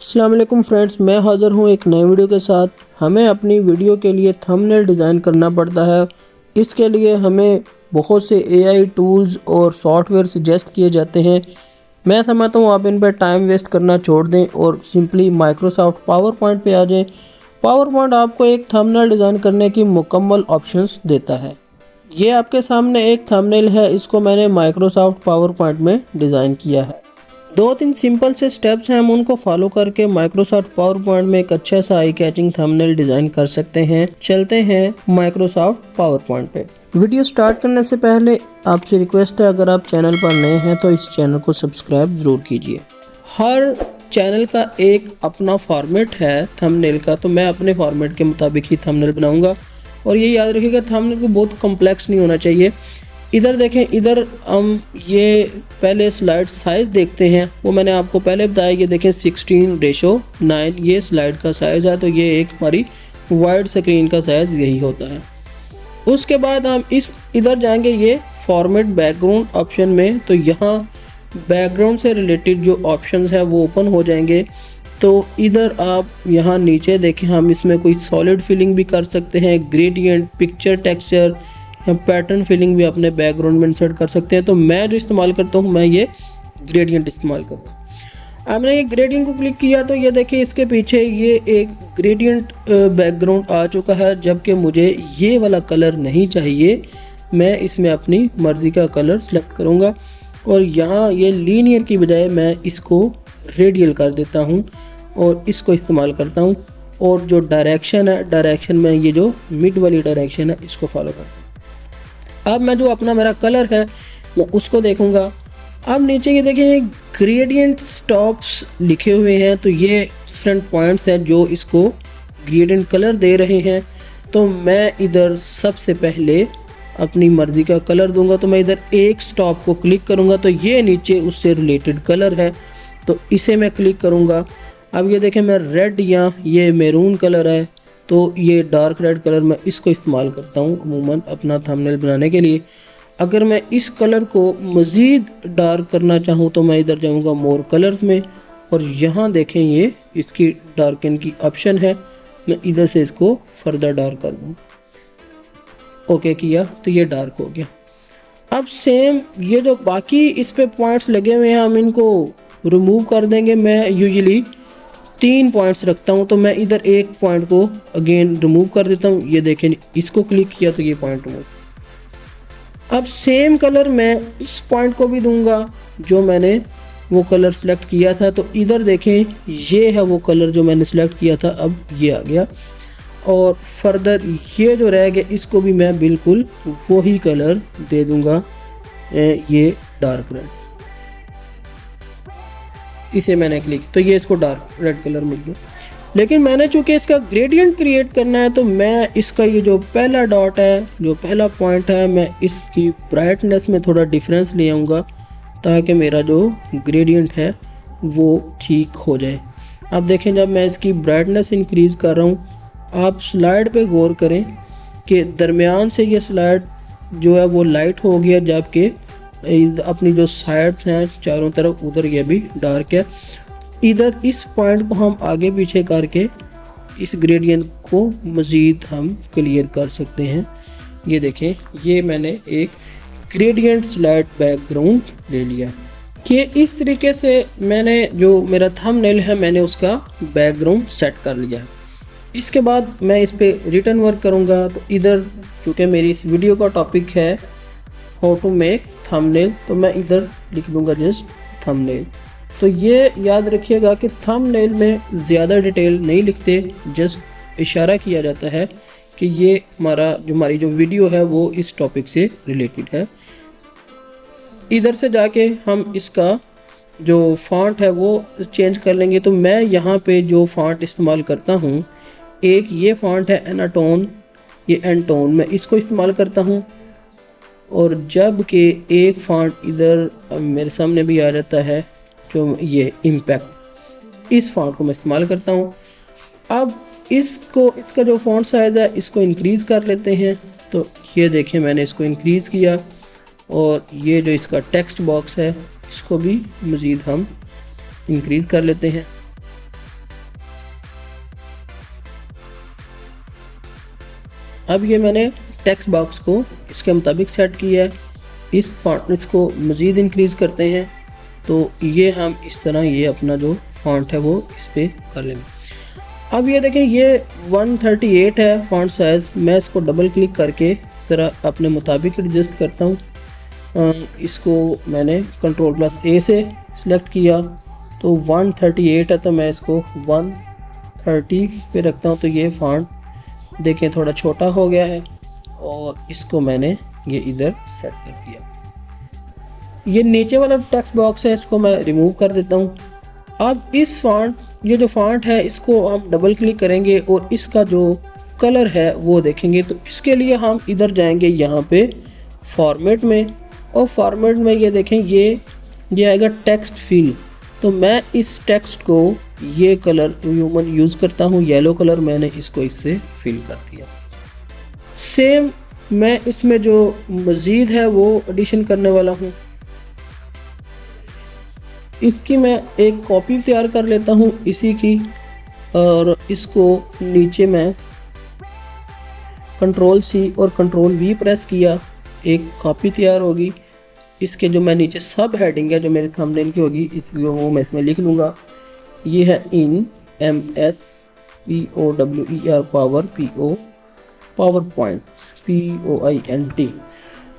अस्सलाम वालेकुम फ्रेंड्स, मैं हाज़िर हूँ एक नए वीडियो के साथ। हमें अपनी वीडियो के लिए थंबनेल डिज़ाइन करना पड़ता है। इसके लिए हमें बहुत से एआई टूल्स और सॉफ्टवेयर सजेस्ट किए जाते हैं। मैं समझता हूँ आप इन पर टाइम वेस्ट करना छोड़ दें और सिंपली माइक्रोसॉफ्ट पावर पॉइंट पे आ जाएं। पावर पॉइंट आपको एक थंबनेल डिज़ाइन करने की मुकम्मल ऑप्शंस देता है। ये आपके सामने एक थंबनेल है, इसको मैंने माइक्रोसॉफ्ट पावर पॉइंट में डिज़ाइन किया है। दो तीन सिंपल से स्टेप्स हैं, हम उनको फॉलो करके माइक्रोसॉफ्ट पावर पॉइंट में एक अच्छा सा आई कैचिंग थंबनेल डिजाइन कर सकते हैं। चलते हैं माइक्रोसॉफ्ट पावर पॉइंट पे। वीडियो स्टार्ट करने से पहले आपसे रिक्वेस्ट है, अगर आप चैनल पर नए हैं तो इस चैनल को सब्सक्राइब जरूर कीजिए। हर चैनल का एक अपना फॉर्मेट है थंबनेल का, तो मैं अपने फॉर्मेट के मुताबिक ही थंबनेल बनाऊंगा। और ये याद रखिएगा, थंबनेल को बहुत कॉम्प्लेक्स नहीं होना चाहिए। इधर देखें, इधर हम ये पहले स्लाइड साइज़ देखते हैं, वो मैंने आपको पहले बताया। ये देखें 16:9 ये स्लाइड का साइज़ है, तो ये एक हमारी वाइड स्क्रीन का साइज़ यही होता है। उसके बाद हम इधर जाएंगे ये फॉर्मेट बैकग्राउंड ऑप्शन में, तो यहाँ बैकग्राउंड से रिलेटेड जो ऑप्शंस है वो ओपन हो जाएंगे। तो इधर आप यहाँ नीचे देखें, हम इसमें कोई सॉलिड फिलिंग भी कर सकते हैं, ग्रेडियंट, पिक्चर टेक्सचर या पैटर्न फिलिंग भी अपने बैकग्राउंड में इंसर्ट कर सकते हैं। तो मैं जो इस्तेमाल करता हूँ, मैं ये ग्रेडियंट इस्तेमाल करता हूँ। अब मैंने ये ग्रेडियंट को क्लिक किया तो ये देखिए इसके पीछे ये एक ग्रेडियंट बैकग्राउंड आ चुका है, जबकि मुझे ये वाला कलर नहीं चाहिए। मैं इसमें अपनी मर्ज़ी का कलर सेलेक्ट करूँगा और यहाँ ये लीनियर की बजाय मैं इसको रेडियल कर देता हूँ और इसको इस्तेमाल करता हूँ। और जो डायरेक्शन है, डायरेक्शन में ये जो मिड वाली डायरेक्शन है इसको फॉलो करता हूँ। अब मैं जो अपना मेरा कलर है मैं उसको देखूंगा। अब नीचे ये देखिए ग्रेडियंट स्टॉप्स लिखे हुए हैं, तो ये डिफरेंट पॉइंट्स हैं जो इसको ग्रेडियंट कलर दे रहे हैं। तो मैं इधर सबसे पहले अपनी मर्ज़ी का कलर दूंगा। तो मैं इधर एक स्टॉप को क्लिक करूंगा, तो ये नीचे उससे रिलेटेड कलर है, तो इसे मैं क्लिक करूंगा। अब ये देखें मैं रेड या ये मैरून कलर है, तो ये डार्क रेड कलर मैं इसको इस्तेमाल करता हूँ अमूमन अपना थंबनेल बनाने के लिए। अगर मैं इस कलर को मज़ीद डार्क करना चाहूँ तो मैं इधर जाऊँगा मोर कलर्स में, और यहाँ देखें ये इसकी डार्कन की ऑप्शन है। मैं इधर से इसको फर्दर डार्क कर दूँ, ओके किया तो ये डार्क हो गया। अब सेम ये जो बाकी इस पे पॉइंट्स लगे हुए हैं हम इनको रिमूव कर देंगे। मैं यूजुअली 3 पॉइंट्स रखता हूँ, तो मैं इधर एक पॉइंट को अगेन रिमूव कर देता हूँ। ये देखें इसको क्लिक किया तो ये पॉइंट रिमूव। अब सेम कलर मैं इस पॉइंट को भी दूंगा जो मैंने वो कलर सेलेक्ट किया था। तो इधर देखें ये है वो कलर जो मैंने सेलेक्ट किया था, अब ये आ गया। और फर्दर ये जो रह गया इसको भी मैं बिल्कुल वही कलर दे दूंगा, ये डार्क रेड। इसे मैंने क्लिक तो ये इसको डार्क रेड कलर मिल गया। लेकिन मैंने चूंकि इसका ग्रेडियंट क्रिएट करना है, तो मैं इसका ये जो पहला डॉट है, जो पहला पॉइंट है, मैं इसकी ब्राइटनेस में थोड़ा डिफरेंस ले आऊँगा ताकि मेरा जो ग्रेडियंट है वो ठीक हो जाए। अब देखें जब मैं इसकी ब्राइटनेस इंक्रीज़ कर रहा हूँ, आप स्लाइड पे गौर करें कि दरमियान से ये स्लाइड जो है वो लाइट हो गया, जबकि अपनी जो साइड्स हैं चारों तरफ उधर ये भी डार्क है। इधर इस पॉइंट को हम आगे पीछे करके इस ग्रेडियंट को मज़ीद हम क्लियर कर सकते हैं। ये देखें ये मैंने एक ग्रेडियंट स्लाइड बैकग्राउंड ले लिया कि इस तरीके से मैंने जो मेरा थंबनेल है मैंने उसका बैकग्राउंड सेट कर लिया है। इसके बाद मैं इस पे रिटर्न वर्क करूँगा। तो इधर चूँकि मेरी इस वीडियो का टॉपिक है हाउ टू मेक थंबनेल, तो मैं इधर लिख दूंगा जस्ट थंबनेल। तो ये याद रखिएगा कि थंबनेल में ज़्यादा डिटेल नहीं लिखते, जस्ट इशारा किया जाता है कि ये हमारी जो वीडियो है वो इस टॉपिक से रिलेटेड है। इधर से जाके हम इसका जो फॉन्ट है वो चेंज कर लेंगे। तो मैं यहाँ पे जो फॉन्ट इस्तेमाल करता हूँ, एक ये फॉन्ट है एनाटोन, ये एंटोन, मैं इसको इस्तेमाल करता हूँ। और जब कि एक फॉन्ट इधर मेरे सामने भी आ जाता है जो ये इम्पैक्ट, इस फॉन्ट को मैं इस्तेमाल करता हूँ। अब इसका जो फॉन्ट साइज़ है इसको इंक्रीज़ कर लेते हैं। तो ये देखें मैंने इसको इंक्रीज़ किया, और ये जो इसका टेक्स्ट बॉक्स है इसको भी मज़ीद हम इंक्रीज़ कर लेते हैं। अब ये मैंने टेक्स्ट बॉक्स को इसके मुताबिक सेट किया है। इस फॉन्ट को मज़ीद इंक्रीज़ करते हैं तो ये हम इस तरह ये अपना जो फॉन्ट है वो इस पर कर लेंगे। अब ये देखें ये 138 है फॉन्ट साइज़। मैं इसको डबल क्लिक करके ज़रा अपने मुताबिक एडजस्ट करता हूँ। इसको मैंने Ctrl+A से सिलेक्ट किया तो 138 है तो मैं इसको 130 पे रखता हूँ। तो ये फॉन्ट देखें थोड़ा छोटा हो गया है और इसको मैंने ये इधर सेट कर दिया। ये नीचे वाला टेक्स्ट बॉक्स है इसको मैं रिमूव कर देता हूँ। अब इस फॉन्ट ये जो फॉन्ट है इसको हम डबल क्लिक करेंगे और इसका जो कलर है वो देखेंगे। तो इसके लिए हम इधर जाएंगे यहाँ पे फॉर्मेट में, और फॉर्मेट में ये देखें ये आएगा टेक्स्ट फिल। तो मैं इस टेक्स्ट को ये कलर यूज़ करता हूँ येलो कलर, मैंने इसको इससे फिल कर दिया। सेम मैं इसमें जो मज़ीद है वो एडिशन करने वाला हूँ। इसकी मैं एक कॉपी तैयार कर लेता हूँ इसी की, और इसको नीचे मैं Ctrl+C और Ctrl+V प्रेस किया, एक कॉपी तैयार होगी। इसके जो मैं नीचे सब हेडिंग है जो मेरे थंबनेल की होगी वो मैं इसमें लिख लूँगा। ये है इन MSPOWER पावर पॉइंट POINT।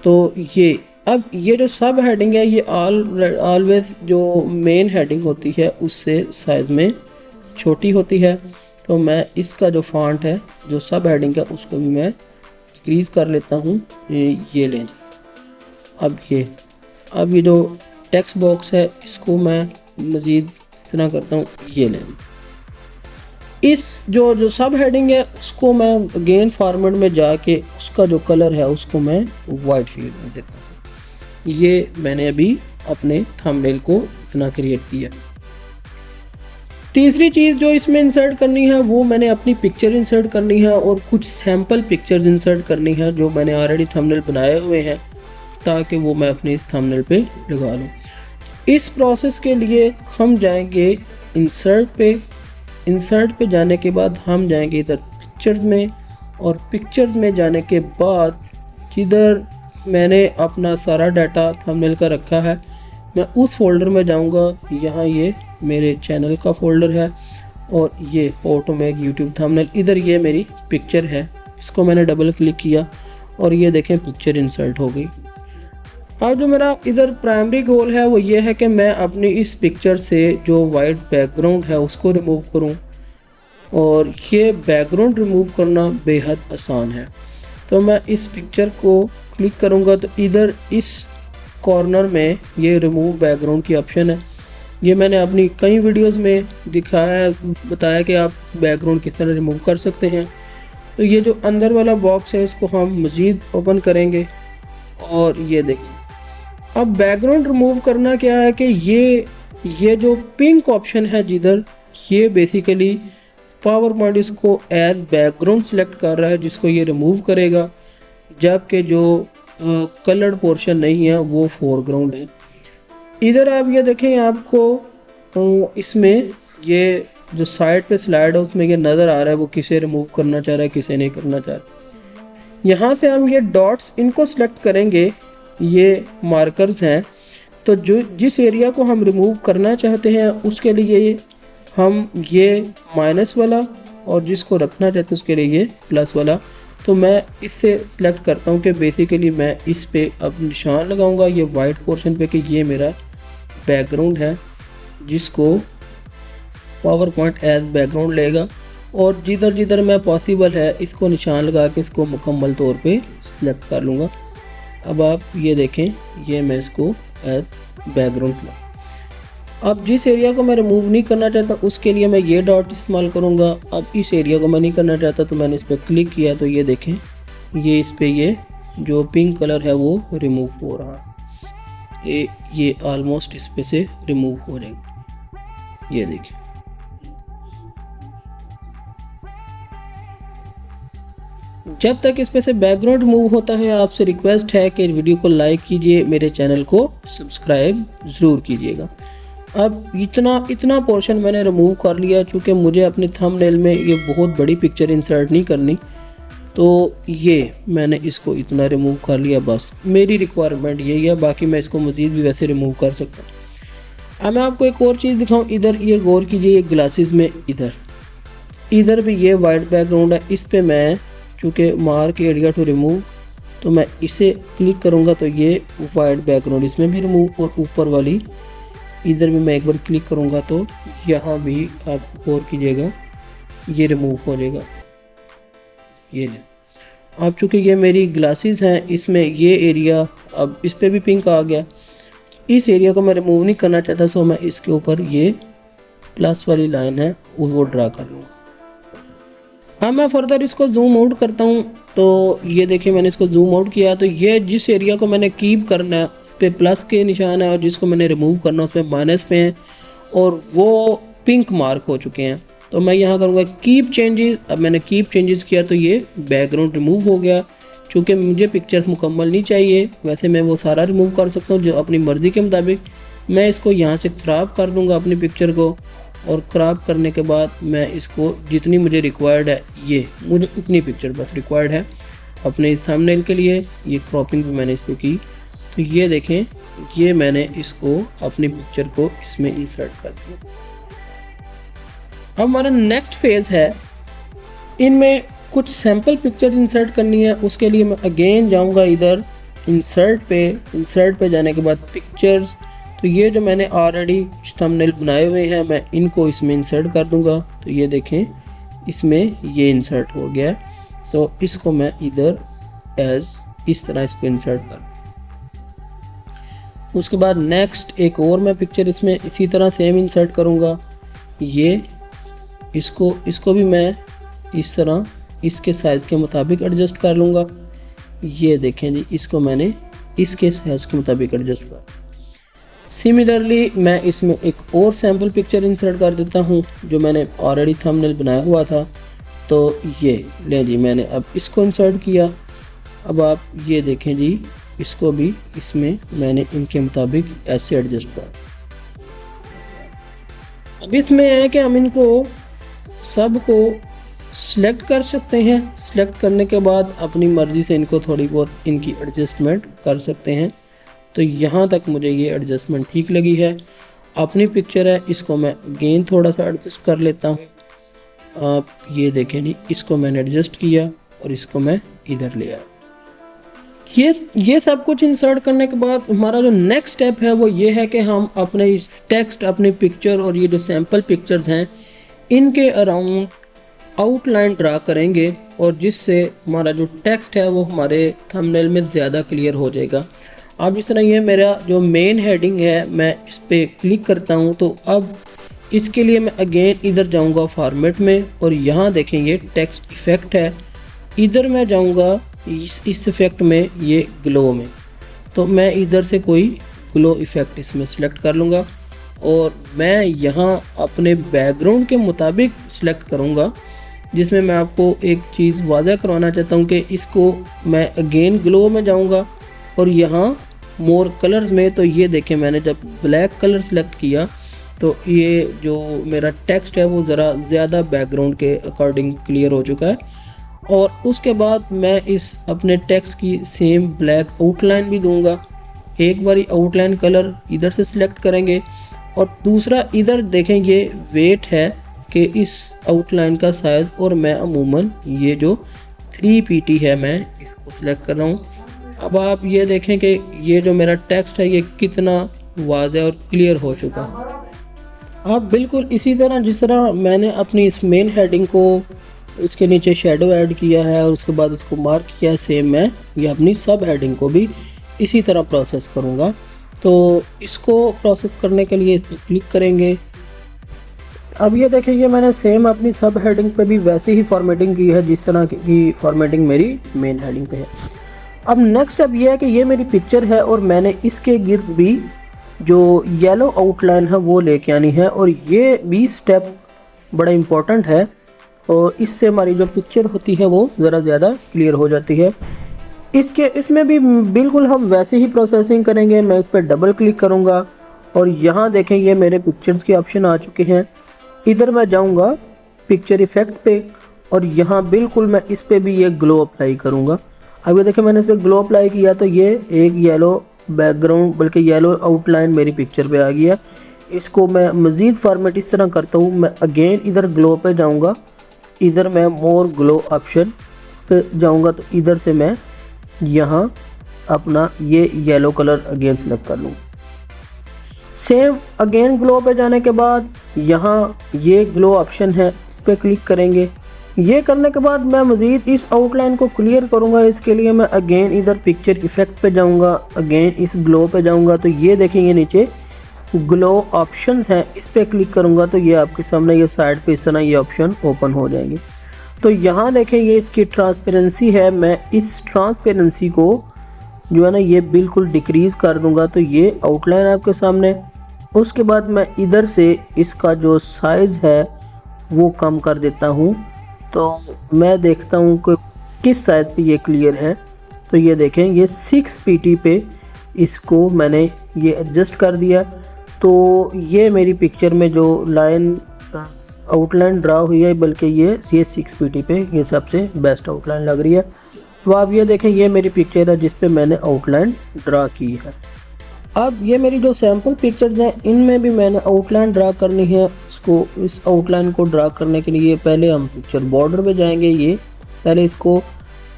तो ये अब ये जो सब हेडिंग है ये ऑलवेज जो मेन हेडिंग होती है उससे साइज़ में छोटी होती है। तो मैं इसका जो फॉन्ट है जो सब हेडिंग है उसको भी मैं इंक्रीज़ कर लेता हूँ। ये लें। अब ये जो टेक्स्ट बॉक्स है इसको मैं मज़ीद इतना करता हूँ, ये लें। इस जो सब हेडिंग है उसको मैं अगेन फॉर्मेट में जाके उसका जो कलर है उसको मैं वाइट फिल कर देता हूँ। ये मैंने अभी अपने थंबनेल को इतना क्रिएट किया। तीसरी चीज़ जो इसमें इंसर्ट करनी है वो मैंने अपनी पिक्चर इंसर्ट करनी है और कुछ सैम्पल पिक्चर्स इंसर्ट करनी है जो मैंने ऑलरेडी थंबनेल बनाए हुए हैं ताकि वो मैं अपने इस थंबनेल पे लगा लूँ। इस प्रोसेस के लिए हम जाएंगे इंसर्ट पे जाने के बाद हम जाएंगे इधर पिक्चर्स में, और पिक्चर्स में जाने के बाद जिधर मैंने अपना सारा डाटा थंबनेल का रखा है मैं उस फोल्डर में जाऊंगा। यहाँ ये मेरे चैनल का फोल्डर है और ये फोटो में यूट्यूब थंबनेल, इधर ये मेरी पिक्चर है। इसको मैंने डबल क्लिक किया और ये देखें पिक्चर इंसर्ट हो गई। अब जो मेरा इधर प्राइमरी गोल है वो ये है कि मैं अपनी इस पिक्चर से जो वाइट बैकग्राउंड है उसको रिमूव करूं, और ये बैकग्राउंड रिमूव करना बेहद आसान है। तो मैं इस पिक्चर को क्लिक करूंगा तो इधर इस कॉर्नर में ये रिमूव बैकग्राउंड की ऑप्शन है। ये मैंने अपनी कई वीडियोस में दिखाया है, बताया कि आप बैकग्राउंड किस तरह रिमूव कर सकते हैं। तो ये जो अंदर वाला बॉक्स है इसको हम मज़ीद ओपन करेंगे और ये देखिए अब बैकग्राउंड रिमूव करना क्या है कि ये जो पिंक ऑप्शन है जिधर, ये बेसिकली पावर पॉइंट इसको एज बैकग्राउंड सेलेक्ट कर रहा है जिसको ये रिमूव करेगा, जबकि जो कलर्ड पोर्शन नहीं है वो फोरग्राउंड है। इधर आप ये देखें आपको इसमें ये जो साइड पे स्लाइड है उसमें ये नज़र आ रहा है वो किसे रिमूव करना चाह रहा है किसे नहीं करना चाह रहा। यहाँ से हम ये डॉट्स इनको सिलेक्ट करेंगे, ये मार्कर्स हैं। तो जिस एरिया को हम रिमूव करना चाहते हैं उसके लिए हम ये माइनस वाला, और जिसको रखना चाहते हैं उसके लिए ये प्लस वाला। तो मैं इससे सिलेक्ट करता हूँ कि बेसिकली मैं इस पे अब निशान लगाऊंगा ये वाइट पोर्शन पे कि ये मेरा बैकग्राउंड है जिसको पावर पॉइंट एज बैकग्राउंड लेगा, और जिधर जिधर मैं पॉसिबल है इसको निशान लगा के इसको मुकम्मल तौर पे सिलेक्ट कर लूँगा। अब आप ये देखें ये मैं इसको एज बैकग्राउंड अब जिस एरिया को मैं रिमूव नहीं करना चाहता उसके लिए मैं ये डॉट इस्तेमाल करूँगा। अब इस एरिया को मैं नहीं करना चाहता तो मैंने इस पर क्लिक किया तो ये देखें ये इस पर ये जो पिंक कलर है वो रिमूव हो रहा है। ये ऑलमोस्ट इस पे से रिमूव हो जाएगा, ये देखिए। जब तक इस पे से बैकग्राउंड रिमूव होता है आपसे रिक्वेस्ट है कि वीडियो को लाइक कीजिए, मेरे चैनल को सब्सक्राइब ज़रूर कीजिएगा। अब इतना पोर्शन मैंने रिमूव कर लिया, चूँकि मुझे अपने थंबनेल में ये बहुत बड़ी पिक्चर इंसर्ट नहीं करनी। तो ये मैंने इसको इतना रिमूव कर लिया, बस मेरी रिक्वायरमेंट यही है, बाकी मैं इसको मज़ीद भी वैसे रिमूव कर सकता हूँ। अब मैं आपको एक और चीज़ दिखाऊँ, इधर ये गौर कीजिए, ये ग्लासेस में इधर भी ये वाइट बैकग्राउंड है, इस पे मैं चूँकि मार्क एरिया टू रिमूव, तो मैं इसे क्लिक करूँगा तो ये वाइट बैकग्राउंड इसमें भी रिमूव, और ऊपर वाली इधर भी मैं एक बार क्लिक करूँगा तो यहाँ भी आप गौर कीजिएगा ये रिमूव हो जाएगा। ये अब चूँकि ये मेरी ग्लासेस हैं, इसमें ये एरिया अब इस पर भी पिंक आ गया, इस एरिया को मैं रिमूव नहीं करना चाहता, सो मैं इसके ऊपर ये प्लस वाली लाइन है वो ड्रा कर लूँगा। अब मैं फर्दर इसको जूम आउट करता हूँ, तो ये देखिए मैंने इसको जूम आउट किया, तो ये जिस एरिया को मैंने कीप करना है उस पे प्लस के निशान है, और जिसको मैंने रिमूव करना है उसमें माइनस पे है, और वो पिंक मार्क हो चुके हैं। तो मैं यहाँ करूँगा कीप चेंजेस। अब मैंने कीप चेंजेस किया तो ये बैकग्राउंड रिमूव हो गया। चूँकि मुझे पिक्चर्स मुकम्मल नहीं चाहिए, वैसे मैं वो सारा रिमूव कर सकता हूँ जो अपनी मर्ज़ी के मुताबिक। मैं इसको यहाँ से क्रॉप कर लूँगा अपनी पिक्चर को, और क्रॉप करने के बाद मैं इसको जितनी मुझे रिक्वायर्ड है, ये मुझे इतनी पिक्चर बस रिक्वायर्ड है अपने थंबनेल के लिए, ये क्रॉपिंग भी मैंने इसको की। तो ये देखें, ये मैंने इसको अपनी पिक्चर को इसमें इंसर्ट कर दिया। अब हमारा नेक्स्ट फेज़ है, इनमें कुछ सैम्पल पिक्चर इंसर्ट करनी है। उसके लिए मैं अगेन जाऊंगा इधर इंसर्ट पे जाने के बाद पिक्चर्स, तो ये जो मैंने ऑलरेडी थंबनेल बनाए हुए हैं मैं इनको इसमें इंसर्ट कर दूंगा। तो ये देखें इसमें ये इंसर्ट हो गया, तो इसको मैं इधर इस तरह इसको इंसर्ट कर। उसके बाद नेक्स्ट एक और मैं पिक्चर इसमें इसी तरह सेम इंसर्ट करूँगा। ये इसको भी मैं इस तरह इसके साइज़ के मुताबिक एडजस्ट कर लूँगा। ये देखें जी, इसको मैंने इसके साइज़ के मुताबिक एडजस्ट कर। सिमिलरली मैं इसमें एक और सैम्पल पिक्चर इंसर्ट कर देता हूँ जो मैंने ऑलरेडी थंबनेल बनाया हुआ था। तो ये ले जी, मैंने अब इसको इंसर्ट किया। अब आप ये देखें जी, इसको भी इसमें मैंने इनके मुताबिक ऐसे एडजस्ट कर। अब इसमें है कि हम इनको सबको सिलेक्ट कर सकते हैं। सिलेक्ट करने के बाद अपनी मर्ज़ी से इनको थोड़ी बहुत इनकी एडजस्टमेंट कर सकते हैं। तो यहाँ तक मुझे ये एडजस्टमेंट ठीक लगी है। अपनी पिक्चर है, इसको मैं अगेन थोड़ा सा एडजस्ट कर लेता हूँ। आप ये देखें जी, इसको मैंने एडजस्ट किया और इसको मैं इधर ले आया। ये सब कुछ इंसर्ट करने के बाद हमारा जो नेक्स्ट स्टेप है वो ये है कि हम अपने टेक्स्ट, अपनी पिक्चर और ये जो सैम्पल पिक्चर्स हैं इनके अराउंड आउटलाइन ड्रा करेंगे, और जिससे हमारा जो टेक्स्ट है वो हमारे थंबनेल में ज़्यादा क्लियर हो जाएगा। अब इस तरह ये मेरा जो मेन हेडिंग है, मैं इस पर क्लिक करता हूँ। तो अब इसके लिए मैं अगेन इधर जाऊँगा फॉर्मेट में, और यहाँ देखें ये टेक्स्ट इफ़ेक्ट है, इधर मैं जाऊँगा इस इफ़ेक्ट में, ये ग्लो में। तो मैं इधर से कोई ग्लो इफ़ेक्ट इसमें सेलेक्ट कर लूँगा, और मैं यहाँ अपने बैकग्राउंड के मुताबिक सिलेक्ट करूँगा, जिसमें मैं आपको एक चीज़ वाज़ह करवाना चाहता हूँ कि इसको मैं अगेन ग्लो में जाऊँगा और यहाँ मोर कलर्स में। तो ये देखें, मैंने जब ब्लैक कलर सेलेक्ट किया तो ये जो मेरा टेक्स्ट है वो ज़रा ज़्यादा बैकग्राउंड के अकॉर्डिंग क्लियर हो चुका है। और उसके बाद मैं इस अपने टेक्स्ट की सेम ब्लैक आउटलाइन भी दूंगा। एक बारी आउटलाइन कलर इधर से सिलेक्ट करेंगे, और दूसरा इधर देखें ये वेट है कि इस आउटलाइन का साइज़, और मैं अमूमन ये जो 3 pt है मैं इसको सिलेक्ट कर रहा हूँ। अब आप ये देखें कि ये जो मेरा टेक्स्ट है ये कितना वाज़ेह और क्लियर हो चुका है। अब बिल्कुल इसी तरह जिस तरह मैंने अपनी इस मेन हेडिंग को इसके नीचे शेडो ऐड किया है और उसके बाद इसको मार्क किया है, सेम मैं ये अपनी सब हेडिंग को भी इसी तरह प्रोसेस करूँगा। तो इसको प्रोसेस करने के लिए इस पर क्लिक करेंगे। अब ये देखें, ये मैंने सेम अपनी सब हेडिंग पे भी वैसे ही फॉर्मेटिंग की है जिस तरह की फॉर्मेटिंग मेरी मेन हेडिंग पे है। अब नेक्स्ट अब ये है कि ये मेरी पिक्चर है और मैंने इसके गिर्द भी जो येलो आउटलाइन है वो लेके आनी है, और ये भी स्टेप बड़ा इम्पोर्टेंट है, और इससे हमारी जो पिक्चर होती है वो ज़रा ज़्यादा क्लियर हो जाती है। इसमें भी बिल्कुल हम वैसे ही प्रोसेसिंग करेंगे। मैं इस पर डबल क्लिक करूँगा और यहाँ देखें ये मेरे पिक्चर्स के ऑप्शन आ चुके हैं। इधर मैं जाऊँगा पिक्चर इफ़ेक्ट पे, और यहाँ बिल्कुल मैं इस पे भी ये ग्लो अप्लाई करूँगा। अब ये देखिए मैंने इस पर ग्लो अप्लाई किया तो ये एक येलो बैकग्राउंड बल्कि येलो आउटलाइन मेरी पिक्चर पे आ गया। इसको मैं मज़ीद फॉर्मेट इस तरह करता हूँ, मैं अगेन इधर ग्लो पे जाऊँगा, इधर मैं मोर ग्लो ऑप्शन पे जाऊँगा तो इधर से मैं यहाँ अपना ये येलो कलर अगेन सेलेक्ट कर लूँ। सेव अगेन ग्लो पे जाने के बाद यहाँ ये ग्लो ऑप्शन है, इस पर क्लिक करेंगे। ये करने के बाद मैं मज़ीद इस आउटलाइन को क्लियर करूँगा। इसके लिए मैं अगेन इधर पिक्चर इफेक्ट पे जाऊँगा, अगेन इस ग्लो पे जाऊँगा तो ये देखेंगे नीचे ग्लो ऑप्शंस हैं, इस पर क्लिक करूँगा तो ये आपके सामने ये साइड पे इस तरह ये ऑप्शन ओपन हो जाएंगे। तो यहाँ देखें ये इसकी ट्रांसपेरेंसी है, मैं इस ट्रांसपेरेंसी को जो है ना ये बिल्कुल डिक्रीज़ कर दूँगा तो ये आउटलाइन आपके सामने। उसके बाद मैं इधर से इसका जो साइज़ है वो कम कर देता हूँ, तो मैं देखता हूँ कि किस साइज़ पे ये क्लियर है। तो ये देखें ये 6 pt पे इसको मैंने ये एडजस्ट कर दिया। तो ये मेरी पिक्चर में जो लाइन आउटलाइन ड्रा हुई है बल्कि ये 6 pt पे ये सबसे बेस्ट आउटलाइन लग रही है। तो आप ये देखें ये मेरी पिक्चर है जिस पे मैंने आउटलाइन ड्रा की है। अब ये मेरी जो सैम्पल पिक्चर्स हैं इनमें भी मैंने आउटलाइन ड्रा करनी है। इसको इस आउटलाइन को ड्रा करने के लिए पहले हम पिक्चर बॉर्डर पे जाएंगे। ये पहले इसको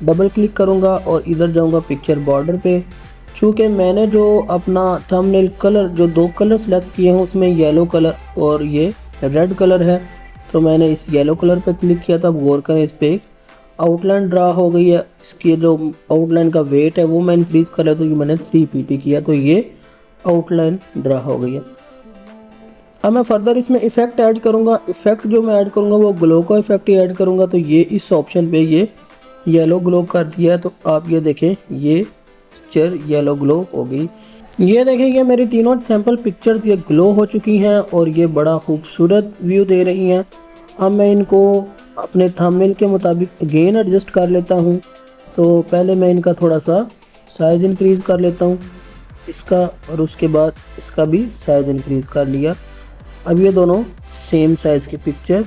डबल क्लिक करूँगा और इधर जाऊँगा पिक्चर बॉर्डर पे। चूँकि मैंने जो अपना थंबनेल कलर जो 2 कलर सेलेक्ट किए हैं उसमें येलो कलर और ये रेड कलर है, तो मैंने इस येलो कलर पे क्लिक किया था। अब गौर करें इस पर आउटलाइन ड्रा हो गई है। इसकी जो आउटलाइन का वेट है वो मैं इंक्रीज़ कर लिया तो ये मैंने 3 pt किया तो ये आउटलाइन ड्रा हो गई है। अब मैं फर्दर इसमें इफेक्ट ऐड करूंगा। इफेक्ट जो मैं ऐड करूंगा वो ग्लो का इफेक्ट ही ऐड करूंगा। तो ये इस ऑप्शन पे ये येलो ग्लो कर दिया है तो आप ये देखें ये पिक्चर येलो ग्लो हो गई। ये देखें ये मेरी तीनों सैंपल पिक्चर्स ये ग्लो हो चुकी हैं और ये बड़ा खूबसूरत व्यू दे रही हैं। अब मैं इनको अपने थंबनेल के मुताबिक अगेन एडजस्ट कर लेता हूँ। तो पहले मैं इनका थोड़ा सा साइज़ इंक्रीज़ कर लेता हूँ इसका, और उसके बाद इसका भी साइज़ इंक्रीज़ कर लिया। अब ये दोनों सेम साइज़ की पिक्चर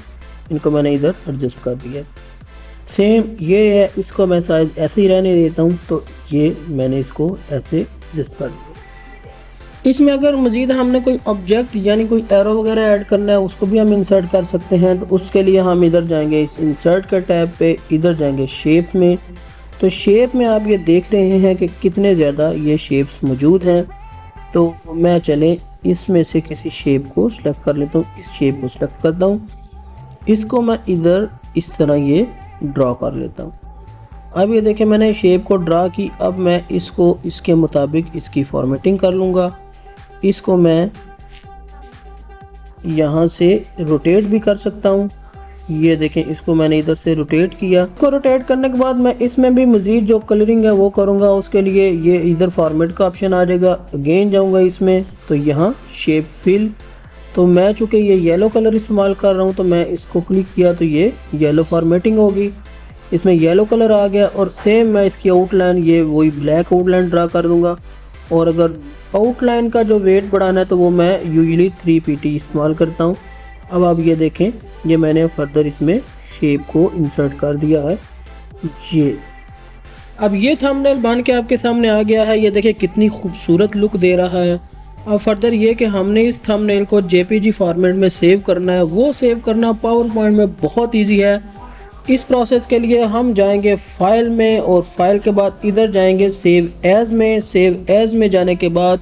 इनको मैंने इधर एडजस्ट कर दिया। सेम ये है, इसको मैं साइज़ ऐसे ही रहने देता हूँ तो ये मैंने इसको ऐसे एडजस्ट कर दिया। इसमें अगर मज़ीद हमने कोई ऑब्जेक्ट यानी कोई एरो वगैरह ऐड करना है उसको भी हम इंसर्ट कर सकते हैं। तो उसके लिए हम इधर जाएंगे इस इंसर्ट के टैब पे, इधर जाएंगे शेप में। तो शेप में आप ये देख रहे हैं कि कितने ज़्यादा ये शेप्स मौजूद हैं। तो मैं चले इसमें से किसी शेप को सिलेक्ट कर लेता हूँ। इस शेप को सिलेक्ट करता हूँ, इसको मैं इधर इस तरह ये ड्रा कर लेता हूँ। अब ये देखें मैंने शेप को ड्रा की। अब मैं इसको इसके मुताबिक इसकी फॉर्मेटिंग कर लूँगा। इसको मैं यहाँ से रोटेट भी कर सकता हूँ। ये देखें इसको मैंने इधर से रोटेट किया। इसको रोटेट करने के बाद मैं इसमें भी मज़ीद जो कलरिंग है वो करूँगा। उसके लिए ये इधर फॉर्मेट का ऑप्शन आ जाएगा, अगेन जाऊँगा इसमें तो यहाँ शेप फिल। तो मैं चूँकि ये येलो कलर इस्तेमाल कर रहा हूँ तो मैं इसको क्लिक किया तो ये येलो फॉर्मेटिंग होगी, इसमें येलो कलर आ गया। और सेम मैं इसकी आउटलाइन ये वही ब्लैक आउटलाइन ड्रा कर दूँगा। और अगर आउटलाइन का जो वेट बढ़ाना है तो वो मैं यूजुअली 3 pt इस्तेमाल करता हूँ। अब आप ये देखें ये मैंने फर्दर इसमें शेप को इंसर्ट कर दिया है। ये अब ये थंबनेल बन के आपके सामने आ गया है। ये देखिए कितनी खूबसूरत लुक दे रहा है। अब फर्दर ये कि हमने इस थंबनेल को JPG फॉर्मेट में सेव करना है। वो सेव करना पावर पॉइंट में बहुत ईजी है। इस प्रोसेस के लिए हम जाएंगे फाइल में और फाइल के बाद इधर जाएंगे सेव एज में। सेव एज में जाने के बाद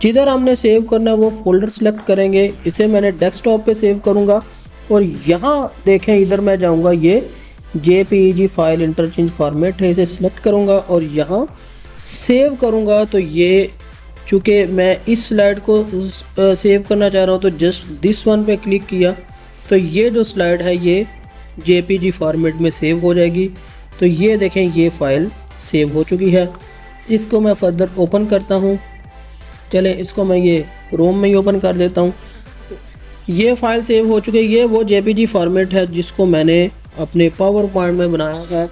जिधर हमने सेव करना है वो फोल्डर सेलेक्ट करेंगे। इसे मैंने डेस्कटॉप पे सेव करूंगा और यहाँ देखें इधर मैं जाऊंगा ये JPG फाइल इंटरचेंज फॉर्मेट है, इसे सिलेक्ट करूंगा और यहाँ सेव करूंगा। तो ये चूँकि मैं इस स्लाइड को सेव करना चाह रहा हूँ तो जस्ट दिस वन पे क्लिक किया तो ये जो स्लाइड है ये JPG फॉर्मेट में सेव हो जाएगी। तो ये देखें ये फ़ाइल सेव हो चुकी है। इसको मैं फर्दर ओपन करता हूँ। चलें इसको मैं ये क्रोम में ही ओपन कर देता हूँ। ये फ़ाइल सेव हो चुकी है। ये वो JPG फॉर्मेट है जिसको मैंने अपने पावर पॉइंट में बनाया है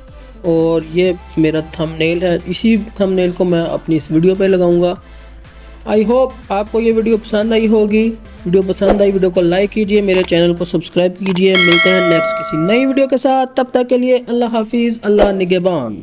और ये मेरा थंबनेल है। इसी थंबनेल को मैं अपनी इस वीडियो पे लगाऊंगा। आई होप आपको ये वीडियो पसंद आई होगी। वीडियो पसंद आई, वीडियो को लाइक कीजिए, मेरे चैनल को सब्सक्राइब कीजिए। मिलते हैं नेक्स्ट किसी नई वीडियो के साथ, तब तक के लिए अल्लाह हाफिज़, अल्लाह निगहबान।